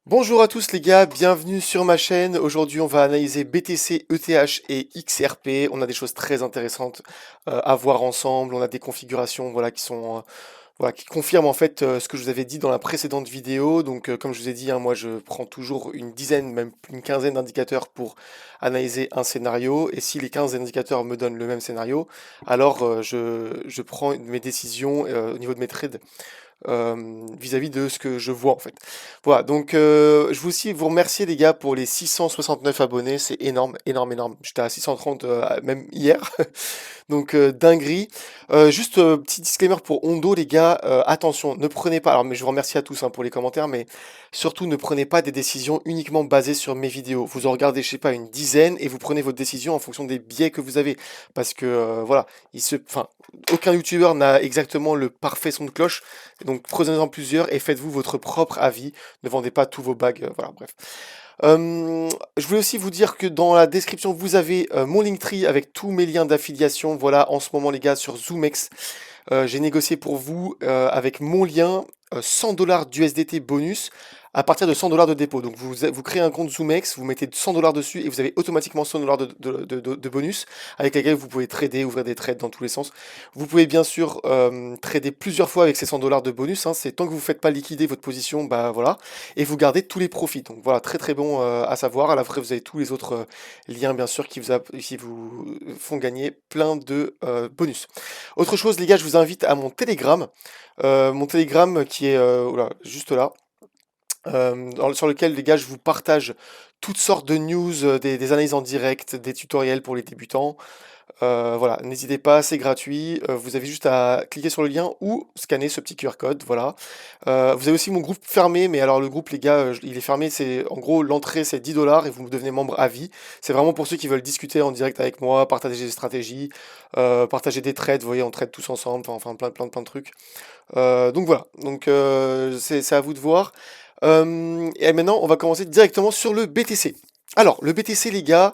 Bonjour à tous les gars, bienvenue sur ma chaîne. Aujourd'hui on va analyser BTC, ETH et XRP. On a des choses très intéressantes à voir ensemble. On a des configurations voilà, qui sont voilà, qui confirment en fait ce que je vous avais dit dans la précédente vidéo. Donc comme je vous ai dit, hein, moi je prends toujours une dizaine, même une quinzaine d'indicateurs pour analyser un scénario. Et si les 15 indicateurs me donnent le même scénario, alors je prends mes décisions au niveau de mes trades vis-à-vis de ce que je vois en fait. Voilà, donc je veux aussi vous remercier les gars pour les 669 abonnés, c'est énorme, énorme, énorme. J'étais à 630 même hier, donc dinguerie. Juste petit disclaimer pour Hondo les gars, attention, ne prenez pas, alors mais je vous remercie à tous hein, pour les commentaires, mais surtout ne prenez pas des décisions uniquement basées sur mes vidéos. Vous en regardez, je sais pas, une dizaine et vous prenez votre décision en fonction des biais que vous avez. Parce que voilà, enfin, aucun youtubeur n'a exactement le parfait son de cloche. Donc prenez-en plusieurs et faites-vous votre propre avis. Ne vendez pas tous vos bags. Voilà, bref. Je voulais aussi vous dire que dans la description, vous avez mon Linktree avec tous mes liens d'affiliation. Voilà, en ce moment, les gars, sur ZoomX, j'ai négocié pour vous avec mon lien 100 dollars d'USDT bonus à partir de 100 dollars de dépôt. Donc vous créez un compte ZoomX, vous mettez 100 dollars dessus et vous avez automatiquement 100 dollars de bonus avec lesquels vous pouvez trader, ouvrir des trades dans tous les sens. Vous pouvez bien sûr trader plusieurs fois avec ces 100 dollars de bonus. Hein, c'est tant que vous ne faites pas liquider votre position, bah voilà, et vous gardez tous les profits. Donc voilà, très très bon à savoir. À la fin, vous avez tous les autres liens bien sûr qui vous font gagner plein de bonus. Autre chose, les gars, je vous invite à mon Telegram. Mon Telegram qui est oula, juste là. Sur lequel, les gars, je vous partage toutes sortes de news, des analyses en direct, des tutoriels pour les débutants. Voilà, n'hésitez pas, c'est gratuit. Vous avez juste à cliquer sur le lien ou scanner ce petit QR code, voilà. Vous avez aussi mon groupe fermé, mais alors le groupe, les gars, il est fermé, c'est en gros l'entrée c'est 10 dollars et vous devenez membre à vie. C'est vraiment pour ceux qui veulent discuter en direct avec moi, partager des stratégies, partager des trades, vous voyez, on trade tous ensemble, enfin plein de trucs. Donc voilà, donc c'est à vous de voir. Et maintenant, on va commencer directement sur le BTC. Alors, le BTC, les gars,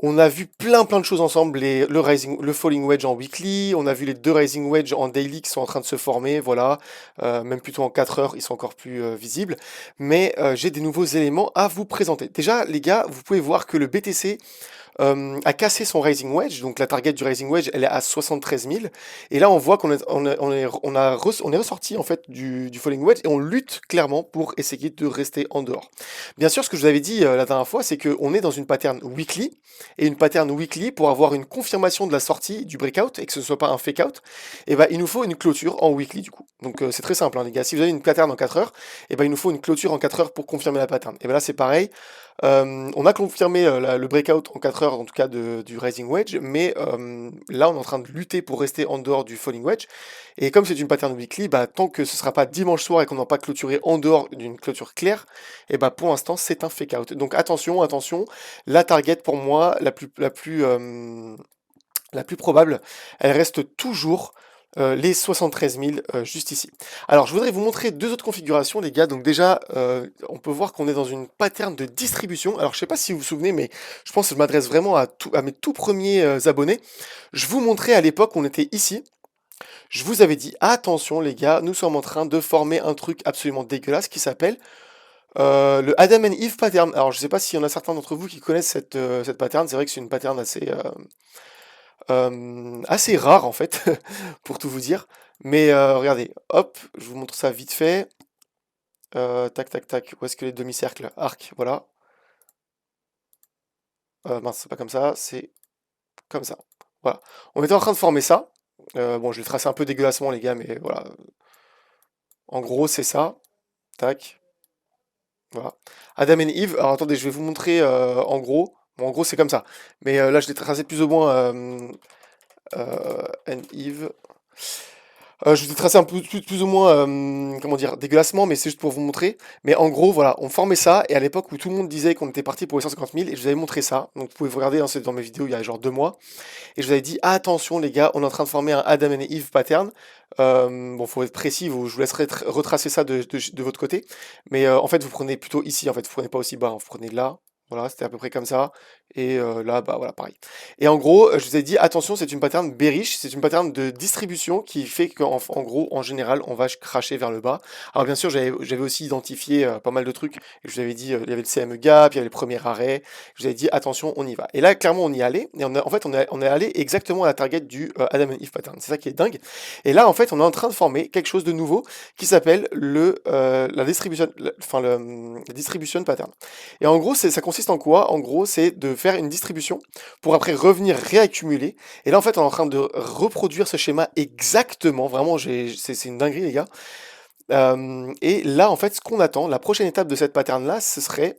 on a vu plein de choses ensemble, le Falling Wedge en weekly, on a vu les deux Rising Wedge en daily qui sont en train de se former, voilà, même plutôt en 4 heures, ils sont encore plus visibles, mais j'ai des nouveaux éléments à vous présenter. Déjà, les gars, vous pouvez voir que le BTC a cassé son Rising Wedge, donc la target du Rising Wedge, elle est à 73 000, et là on voit on est ressorti en fait du Falling Wedge, et on lutte clairement pour essayer de rester en dehors. Bien sûr, ce que je vous avais dit la dernière fois, c'est qu'on est dans une pattern weekly, et une pattern weekly, pour avoir une confirmation de la sortie du breakout, et que ce ne soit pas un fake out, et ben, il nous faut une clôture en weekly du coup. Donc c'est très simple hein, les gars, si vous avez une pattern en 4 heures, et ben, il nous faut une clôture en 4 heures pour confirmer la pattern. Et ben là c'est pareil, on a confirmé le breakout en 4 heures, en tout cas du Rising Wedge, mais là on est en train de lutter pour rester en dehors du Falling Wedge. Et comme c'est une pattern weekly, bah, tant que ce ne sera pas dimanche soir et qu'on n'aura pas clôturé en dehors d'une clôture claire, et bah, pour l'instant c'est un fake out. Donc attention, attention, la target pour moi, la plus probable, elle reste toujours les 73 000 juste ici. Alors, je voudrais vous montrer deux autres configurations, les gars. Donc déjà, on peut voir qu'on est dans une pattern de distribution. Alors, je sais pas si vous vous souvenez, mais je pense que je m'adresse vraiment à mes tout premiers abonnés. Je vous montrais à l'époque, on était ici. Je vous avais dit, attention les gars, nous sommes en train de former un truc absolument dégueulasse qui s'appelle le Adam and Eve pattern. Alors, je sais pas s'il y en a certains d'entre vous qui connaissent cette pattern. C'est vrai que c'est une pattern assez rare en fait, pour tout vous dire. Mais regardez, hop, je vous montre ça vite fait. Tac, tac, tac, où est-ce que les demi-cercles? Arc, voilà. Mince, c'est pas comme ça, c'est comme ça. Voilà. On était en train de former ça. Bon, je vais le tracer un peu dégueulassement, les gars, mais voilà. En gros, c'est ça. Tac, voilà. Adam and Eve. Alors attendez, je vais vous montrer en gros. Bon, en gros, c'est comme ça. Mais là, je l'ai tracé plus ou moins and Eve. Je vous ai tracé un peu plus ou moins, comment dire, dégueulassement, mais c'est juste pour vous montrer. Mais en gros, voilà, on formait ça, et à l'époque où tout le monde disait qu'on était parti pour les 150 000, et je vous avais montré ça. Donc vous pouvez vous regarder, hein, c'est dans mes vidéos il y a genre 2 mois. Et je vous avais dit, attention les gars, on est en train de former un Adam and Eve pattern. Bon, faut être précis, je vous laisserai retracer ça de votre côté. Mais en fait, vous prenez plutôt ici, en fait, vous prenez pas aussi bas, hein, vous prenez là, Voilà, c'était à peu près comme ça. Et là, bah voilà, pareil. Et en gros, je vous ai dit, attention, c'est une pattern bearish, c'est une pattern de distribution qui fait qu'en gros, en général, on va cracher vers le bas. Alors bien sûr, j'avais aussi identifié pas mal de trucs. Et je vous avais dit, il y avait le CME gap, il y avait le premier arrêt. Je vous avais dit, attention, on y va. Et là, clairement, on y allait. Et en fait, on est allé exactement à la target du Adam and Eve pattern. C'est ça qui est dingue. Et là, en fait, on est en train de former quelque chose de nouveau qui s'appelle la distribution, la distribution pattern. Et en gros, ça consiste en quoi? En gros, c'est de faire une distribution pour après revenir réaccumuler. Et là, en fait, on est en train de reproduire ce schéma exactement. Vraiment, c'est une dinguerie, les gars. Et là, en fait, ce qu'on attend, la prochaine étape de cette pattern-là, ce serait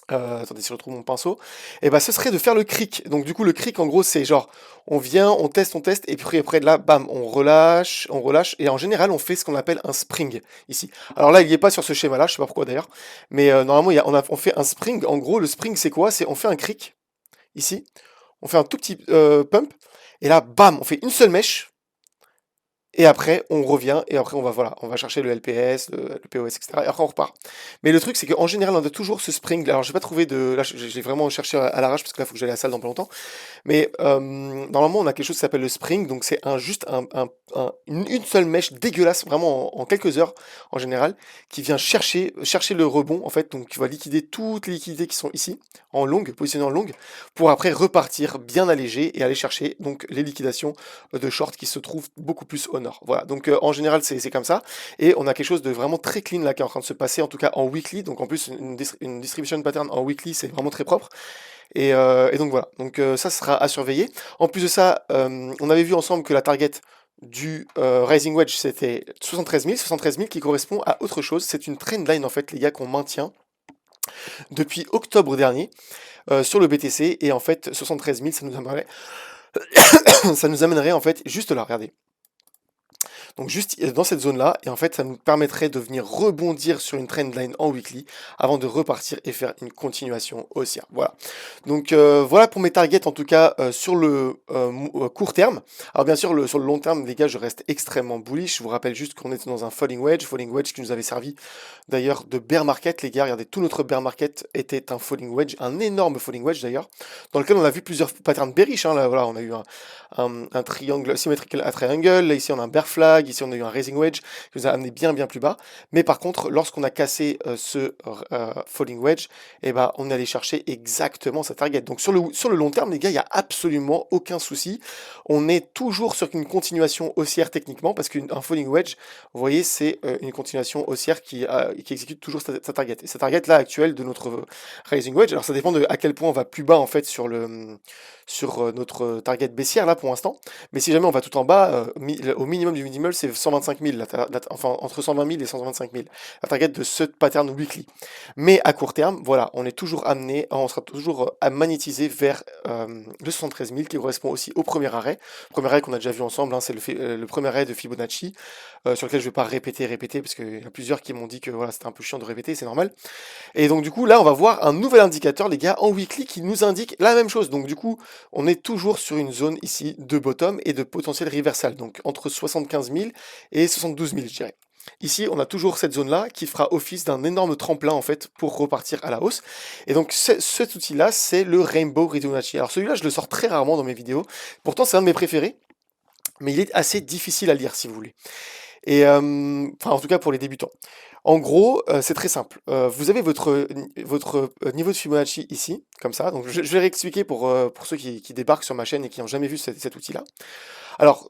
attendez, si je retrouve mon pinceau, et ben ce serait de faire le cric. Donc du coup, le cric, en gros, c'est genre, on vient, on teste, et puis après de là, bam, on relâche, et en général, on fait ce qu'on appelle un spring ici. Alors là, il n'y est pas sur ce schéma-là, je sais pas pourquoi d'ailleurs, mais normalement, on fait un spring. En gros, le spring, c'est quoi? C'est on fait un cric ici, on fait un tout petit pump, et là, bam, on fait une seule mèche. Et après, on revient, et après, voilà, on va chercher le LPS, le POS, etc. Et après, on repart. Mais le truc, c'est qu'en général, on a toujours ce spring. Alors, j'ai pas trouvé de. Là, j'ai vraiment cherché à l'arrache, parce que là, il faut que j'aille à la salle dans pas longtemps. Mais normalement, on a quelque chose qui s'appelle le spring. Donc, c'est juste une seule mèche dégueulasse, vraiment en quelques heures, en général, qui vient chercher le rebond, en fait. Donc, qui va liquider toutes les liquidités qui sont ici, en longue, positionnées en longue, pour après repartir bien allégé et aller chercher donc les liquidations de short qui se trouvent beaucoup plus au nord. Voilà, donc en général c'est comme ça, et on a quelque chose de vraiment très clean là qui est en train de se passer, en tout cas en weekly, donc en plus une distribution pattern en weekly c'est vraiment très propre, et donc voilà, donc ça sera à surveiller. En plus de ça, on avait vu ensemble que la target du Rising Wedge c'était 73 000 qui correspond à autre chose, c'est une trend line en fait les gars qu'on maintient depuis octobre dernier sur le BTC, et en fait 73 000 ça nous amènerait en fait juste là, regardez. Donc juste dans cette zone-là, et en fait ça nous permettrait de venir rebondir sur une trendline en weekly avant de repartir et faire une continuation haussière. Voilà. Donc voilà pour mes targets en tout cas sur le court terme. Alors bien sûr sur le long terme les gars je reste extrêmement bullish. Je vous rappelle juste qu'on était dans un falling wedge qui nous avait servi d'ailleurs de bear market les gars. Regardez, tout notre bear market était un falling wedge, un énorme falling wedge d'ailleurs, dans lequel on a vu plusieurs patterns bearish. Hein. Là voilà, on a eu un triangle symmetrical à triangle, là ici on a un bear flag, ici on a eu un raising wedge qui nous a amené bien plus bas, mais par contre lorsqu'on a cassé ce falling wedge, et ben on est allé chercher exactement sa target. Donc sur le long terme les gars, il n'y a absolument aucun souci, on est toujours sur une continuation haussière techniquement, parce qu'un falling wedge, vous voyez, c'est une continuation haussière qui exécute toujours sa target, et sa target là actuelle de notre raising wedge, alors ça dépend de à quel point on va plus bas en fait sur notre target baissière là pour l'instant, mais si jamais on va tout en bas, au minimum du minimal c'est 125 000, enfin entre 120 000 et 125 000, la target de ce pattern weekly. Mais à court terme, voilà, on sera toujours à magnétiser vers le 73 000 qui correspond aussi au premier arrêt qu'on a déjà vu ensemble, hein, c'est le premier arrêt de Fibonacci, sur lequel je ne vais pas répéter, parce qu'il y a plusieurs qui m'ont dit que voilà, c'était un peu chiant de répéter, c'est normal. Et donc du coup là on va voir un nouvel indicateur les gars en weekly qui nous indique la même chose. Donc du coup on est toujours sur une zone ici de bottom et de potentiel reversal, donc entre 75 000 et 72 000 je dirais. Ici on a toujours cette zone là qui fera office d'un énorme tremplin en fait pour repartir à la hausse. Et donc cet outil là c'est le Rainbow Fibonacci. Alors celui-là je le sors très rarement dans mes vidéos, pourtant c'est un de mes préférés, mais il est assez difficile à lire si vous voulez. Et enfin, en tout cas pour les débutants. En gros, c'est très simple. Vous avez votre niveau de Fibonacci ici, comme ça. Donc je vais réexpliquer pour ceux qui débarquent sur ma chaîne et qui n'ont jamais vu cet outil-là. Alors,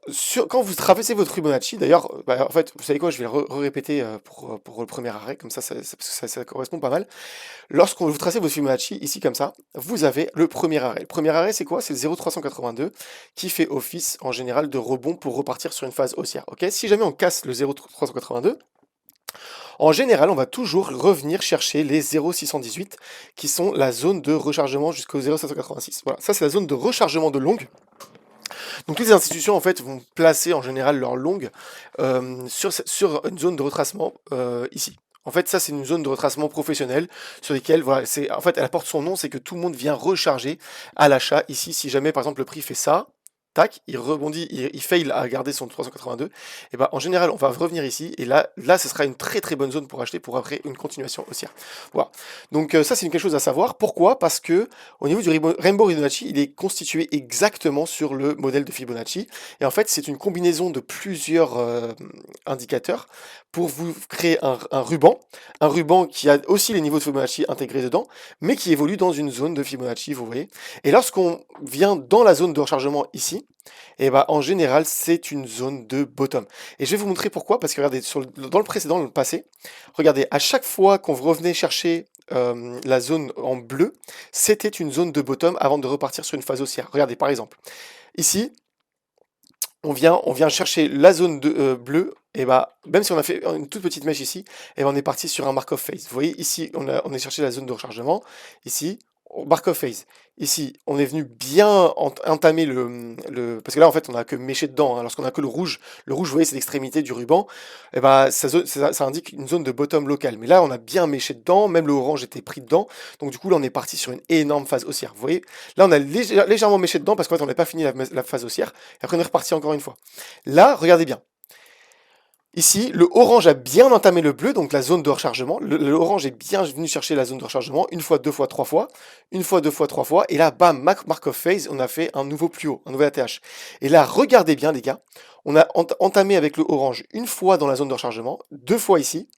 quand vous tracez votre Fibonacci, d'ailleurs, bah, en fait, vous savez quoi, je vais le répéter pour le premier arrêt, comme ça, parce que ça correspond pas mal. Lorsque vous tracez votre Fibonacci, ici comme ça, vous avez le premier arrêt. Le premier arrêt, c'est quoi? C'est le 0,382 qui fait office en général de rebond pour repartir sur une phase haussière. Ok, si jamais on casse le 0,382, en général, on va toujours revenir chercher les 0,618 qui sont la zone de rechargement jusqu'au 0,786. Voilà, ça c'est la zone de rechargement de longue. Donc toutes les institutions en fait vont placer en général leur longue sur une zone de retracement ici. En fait, ça c'est une zone de retracement professionnel sur lesquelles, voilà, en fait, elle apporte son nom, c'est que tout le monde vient recharger à l'achat ici. Si jamais par exemple le prix fait ça, tac, il rebondit, il fail à garder son 382, et ben en général, on va revenir ici, et là, ce sera une très très bonne zone pour acheter pour après une continuation haussière. Voilà. Donc ça, c'est quelque chose à savoir. Pourquoi? Parce que au niveau du Rainbow Fibonacci, il est constitué exactement sur le modèle de Fibonacci, et en fait, c'est une combinaison de plusieurs indicateurs pour vous créer un ruban qui a aussi les niveaux de Fibonacci intégrés dedans, mais qui évolue dans une zone de Fibonacci, vous voyez. Et lorsqu'on vient dans la zone de rechargement ici, et ben en général, c'est une zone de bottom. Et je vais vous montrer pourquoi, parce que regardez, dans le précédent, le passé, regardez, à chaque fois qu'on revenait chercher la zone en bleu, c'était une zone de bottom avant de repartir sur une phase haussière. Regardez, par exemple, ici, on vient chercher la zone bleue, et bah, même si on a fait une toute petite mèche ici, et ben on est parti sur un mark-off phase. Vous voyez, ici, on est cherché la zone de rechargement. Ici, mark-off phase. Ici, on est venu bien entamer parce que là, en fait, on a que méché dedans, hein. Lorsqu'on a que le rouge, vous voyez, c'est l'extrémité du ruban, et bah, ça indique une zone de bottom locale. Mais là, on a bien méché dedans, même le orange était pris dedans. Donc, du coup, là, on est parti sur une énorme phase haussière. Vous voyez, là, on a légèrement méché dedans parce qu'en fait, on n'a pas fini la phase haussière. Et après, on est reparti encore une fois. Là, regardez bien. Ici, le orange a bien entamé le bleu, donc la zone de rechargement. Le orange est bien venu chercher la zone de rechargement une fois, deux fois, trois fois, une fois, deux fois, trois fois. Et là, bam, mark of phase, on a fait un nouveau plus haut, un nouvel ATH. Et là, regardez bien, les gars. On a entamé avec le orange une fois dans la zone de rechargement, deux fois ici.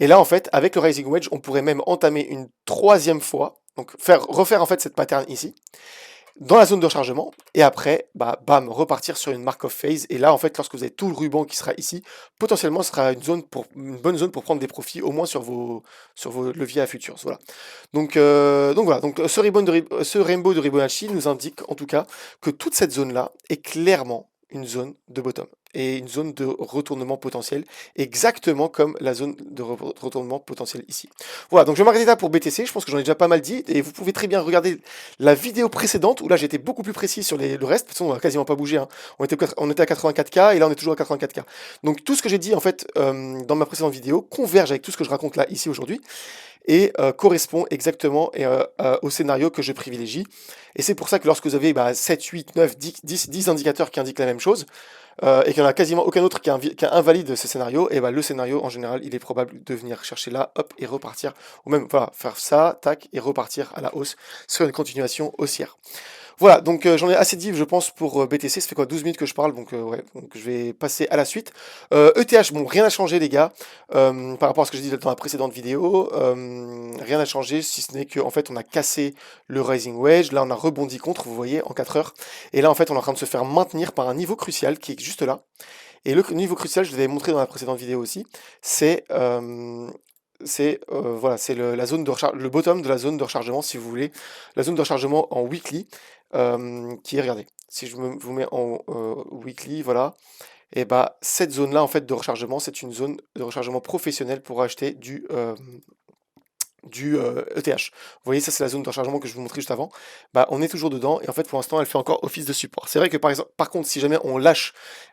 Et là, en fait, avec le rising wedge, on pourrait même entamer une troisième fois. Donc, refaire en fait cette pattern ici dans la zone de rechargement, et après, bah, bam, repartir sur une mark of phase. Et là, en fait, lorsque vous avez tout le ruban qui sera ici, potentiellement, ce sera une bonne zone pour prendre des profits, au moins sur vos leviers à futures. Voilà. Donc voilà. Donc ce rainbow de Fibonacci nous indique en tout cas que toute cette zone-là est clairement une zone de bottom et une zone de retournement potentiel, exactement comme la zone de retournement potentiel ici. Voilà, donc je vais m'arrêter là pour BTC, je pense que j'en ai déjà pas mal dit, et vous pouvez très bien regarder la vidéo précédente, où là j'étais beaucoup plus précis sur le reste, de toute façon on n'a quasiment pas bougé, hein. On était à 84K, et là on est toujours à 84K. Donc tout ce que j'ai dit en fait dans ma précédente vidéo converge avec tout ce que je raconte là, ici, aujourd'hui, et correspond exactement au scénario que je privilégie. Et c'est pour ça que lorsque vous avez 7, 8, 9, 10 indicateurs qui indiquent la même chose, et qu'il n'y en a quasiment aucun autre qui invalide ce scénario, et le scénario en général, il est probable de venir chercher là, hop, et repartir, ou même voilà, faire ça, tac, et repartir à la hausse sur une continuation haussière. Voilà, donc j'en ai assez dit, je pense, pour BTC. Ça fait quoi, 12 minutes que je parle, donc ouais, donc je vais passer à la suite. ETH, bon, rien n'a changé, les gars, par rapport à ce que j'ai dit dans la précédente vidéo. Rien n'a changé, si ce n'est qu'en fait, on a cassé le rising wedge. Là, on a rebondi contre, vous voyez, en 4 heures. Et là, en fait, on est en train de se faire maintenir par un niveau crucial qui est juste là. Et le niveau crucial, je l'avais montré dans la précédente vidéo aussi, c'est voilà, c'est la zone de le bottom de la zone de rechargement, si vous voulez, la zone de rechargement en weekly, qui est, regardez, si je vous mets en weekly, voilà, et bah cette zone-là en fait de rechargement, c'est une zone de rechargement professionnel pour acheter du ETH. Vous voyez, ça c'est la zone de rechargement que je vous montrais juste avant. Bah, on est toujours dedans et en fait pour l'instant elle fait encore office de support. C'est vrai que par contre si jamais on lâche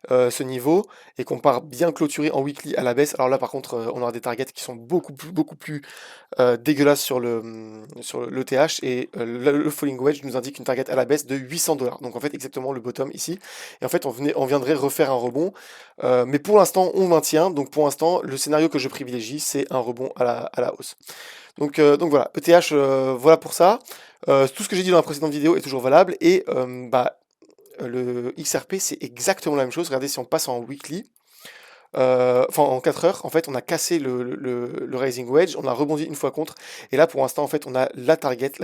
ce niveau et qu'on part bien clôturer en weekly à la baisse, alors là par contre on aura des targets qui sont beaucoup plus dégueulasses sur l'ETH, et le falling wedge nous indique une target à la baisse de 800 $. Donc en fait exactement le bottom ici. Et en fait on viendrait refaire un rebond. Mais pour l'instant on maintient. Donc pour l'instant le scénario que je privilégie c'est un rebond à la hausse. Donc voilà, ETH, voilà pour ça. Tout ce que j'ai dit dans la précédente vidéo est toujours valable, et le XRP, c'est exactement la même chose. Regardez, si on passe en weekly, enfin en 4 heures, en fait, on a cassé le rising wedge, on a rebondi une fois contre, et là, pour l'instant, en fait, on a la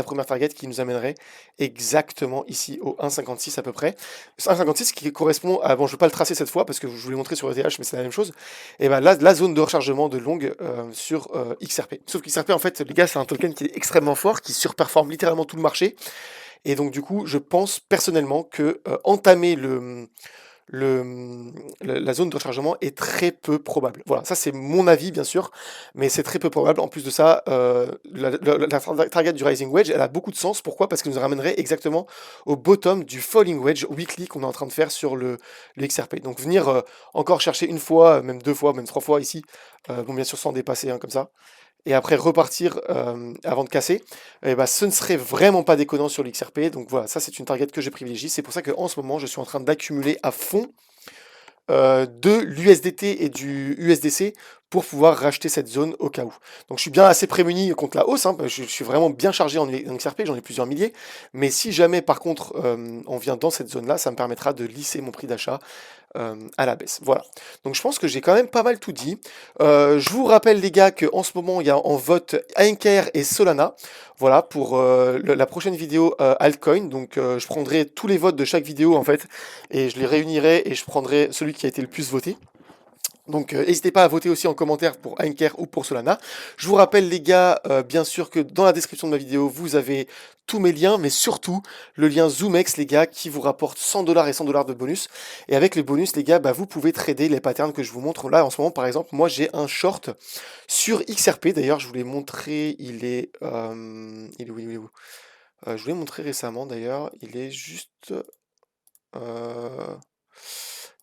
première target qui nous amènerait exactement ici au 1,56 à peu près. 1,56 qui correspond à, bon, je ne vais pas le tracer cette fois parce que je vous l'ai montré sur ETH, mais c'est la même chose. Et ben là, la zone de rechargement de longue sur XRP. Sauf que XRP, en fait, les gars, c'est un token qui est extrêmement fort, qui surperforme littéralement tout le marché. Et donc, du coup, je pense personnellement que entamer la zone de rechargement est très peu probable. Voilà, ça c'est mon avis bien sûr, mais c'est très peu probable. En plus de ça, la target du rising wedge, elle a beaucoup de sens. Pourquoi? Parce qu'elle nous ramènerait exactement au bottom du falling wedge weekly qu'on est en train de faire sur le XRP. Donc venir encore chercher une fois, même deux fois, même trois fois ici, bon bien sûr sans dépasser, hein, comme ça. et après repartir avant de casser, et bah, ce ne serait vraiment pas déconnant sur l'XRP. Donc voilà, ça c'est une target que je privilégie. C'est pour ça qu'en ce moment, je suis en train d'accumuler à fond de l'USDT et du USDC pour pouvoir racheter cette zone au cas où. Donc je suis bien assez prémuni contre la hausse, hein, je suis vraiment bien chargé en XRP, j'en ai plusieurs milliers, mais si jamais par contre on vient dans cette zone-là, ça me permettra de lisser mon prix d'achat à la baisse. Voilà. Donc je pense que j'ai quand même pas mal tout dit. Je vous rappelle les gars qu'en ce moment il y a en vote Anker et Solana. Voilà pour la prochaine vidéo altcoin. Donc je prendrai tous les votes de chaque vidéo en fait et je les réunirai et je prendrai celui qui a été le plus voté. Donc n'hésitez pas à voter aussi en commentaire pour Anker ou pour Solana. Je vous rappelle les gars, bien sûr que dans la description de ma vidéo, vous avez tous mes liens, mais surtout le lien ZoomX les gars, qui vous rapporte 100$ et 100$ de bonus. Et avec les bonus les gars, bah, vous pouvez trader les patterns que je vous montre. Là en ce moment par exemple, moi j'ai un short sur XRP. D'ailleurs je vous l'ai montré, il est où, il est où je vous l'ai montré récemment d'ailleurs, il est juste... euh,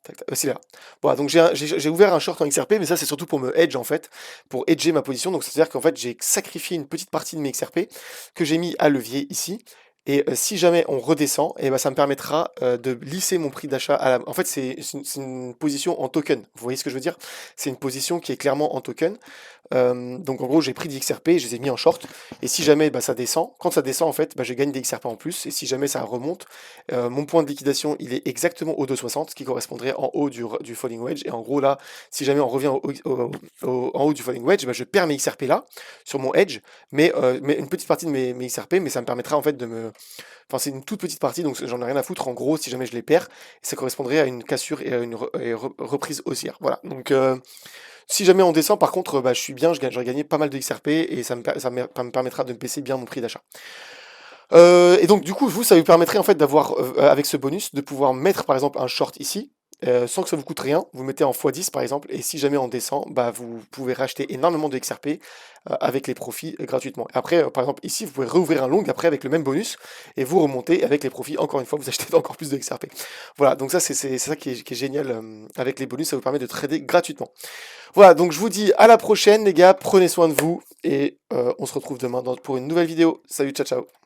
tac, tac, c'est là. Voilà, donc j'ai ouvert un short en XRP, mais ça c'est surtout pour me hedge en fait, pour hedger ma position. Donc c'est-à-dire qu'en fait j'ai sacrifié une petite partie de mes XRP que j'ai mis à levier ici. Et si jamais on redescend, et ben, ça me permettra de lisser mon prix d'achat à la... En fait, c'est une position en token. Vous voyez ce que je veux dire? C'est une position qui est clairement en token. Donc en gros, j'ai pris des XRP, je les ai mis en short. Et si jamais bah, ça descend, quand ça descend, en fait, bah, je gagne des XRP en plus. Et si jamais ça remonte, mon point de liquidation, il est exactement au 2,60, ce qui correspondrait en haut du falling wedge. Et en gros, là, si jamais on revient en haut du falling wedge, bah, je perds mes XRP là, sur mon edge, mais une petite partie de mes XRP, mais ça me permettra en fait de me... Enfin, c'est une toute petite partie, donc j'en ai rien à foutre. En gros, si jamais je les perds, ça correspondrait à une cassure et à une reprise haussière. Voilà. Donc, si jamais on descend, par contre, bah, je suis bien, j'aurais gagné pas mal de XRP et ça me permettra de me baisser bien mon prix d'achat. Et donc, du coup, vous, ça vous permettrait en fait d'avoir, avec ce bonus, de pouvoir mettre par exemple un short ici, sans que ça vous coûte rien. Vous mettez en x10 par exemple, et si jamais on descend, bah, vous pouvez racheter énormément de XRP avec les profits gratuitement. Et après, par exemple, ici, vous pouvez réouvrir un long après avec le même bonus, et vous remontez avec les profits, encore une fois, vous achetez encore plus de XRP. Voilà, donc ça, c'est ça qui est génial avec les bonus, ça vous permet de trader gratuitement. Voilà, donc je vous dis à la prochaine, les gars, prenez soin de vous, et on se retrouve demain pour une nouvelle vidéo. Salut, ciao, ciao.